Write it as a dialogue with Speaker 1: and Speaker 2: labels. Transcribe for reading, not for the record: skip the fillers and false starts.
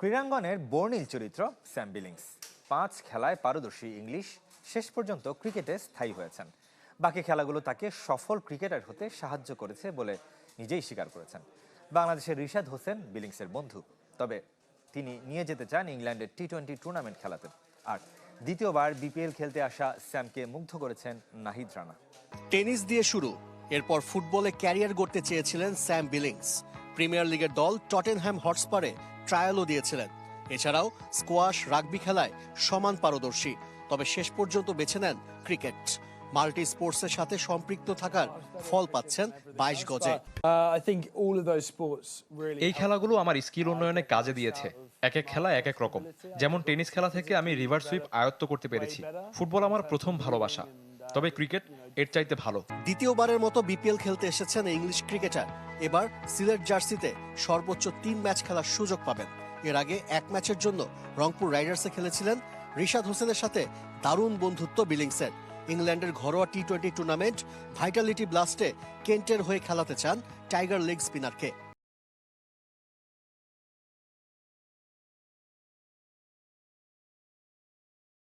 Speaker 1: ক্রীড়াঙ্গনের বর্ণিল চরিত্র Sam billings 5 খেলায় পারদর্শী ইংলিশ শেষ পর্যন্ত ক্রিকেটে স্থায়ী হয়েছেন। বাকি খেলাগুলো তাকে সফল ক্রিকেটার হতে সাহায্য করেছে বলে নিজেই স্বীকার করেছেন। বাংলাদেশের রিশাদ হোসেন বিলিংসের বন্ধু, তবে তিনি নিয়ে যেতে চান ইংল্যান্ডের টি-20 টুর্নামেন্ট খেলাতে। আর দ্বিতীয়বার বিপিএল খেলতে আসা স্যামকে মুগ্ধ করেছেন নাহিদ রানা।
Speaker 2: টেনিস দিয়ে শুরু, এরপর ফুটবলে ক্যারিয়ার গড়তে চেয়েছিলেন স্যাম বিলিংস। প্রিমিয়ার লিগের দল টটেনহ্যাম হটস্পারে ট্রায়ালও দিয়েছিলেন। এছাড়াও স্কোয়াশ, রাগবি খেলায় সমান পারদর্শী, তবে শেষ পর্যন্ত বেছে নেন ক্রিকেট। মাল্টি স্পোর্টসের সাথে সম্পৃক্ত থাকার ফল পাচ্ছেন 22 গজে।
Speaker 3: এই খেলাগুলো আমার স্কিল উন্নয়নে কাজে দিয়েছে। এক এক খেলা এক এক রকম। যেমন টেনিস খেলা থেকে আমি রিভার্স সুইপ আয়ত্ত করতে পেরেছি। ফুটবল আমার প্রথম ভালোবাসা, তবে ক্রিকেট এর চাইতে ভালো।
Speaker 2: দ্বিতীয়বারের মতো বিপিএল খেলতে এসেছেন ইংলিশ ক্রিকেটার। এবার সিলেট জার্সিতে সর্বোচ্চ 3 ম্যাচ খেলার সুযোগ পাবেন। এর আগে 1 ম্যাচের জন্য রংপুর রাইডার্সে খেলেছিলেন। রিশাদ হোসেনের সাথে দারুণ বন্ধুত্ব বিলিংসের। ইংল্যান্ডের ঘরোয়া টি-20 টুর্নামেন্ট ভাইটালিটি ব্লাস্টে কেন্টের হয়ে খেলাতে চান টাইগার লেগ স্পিনারকে।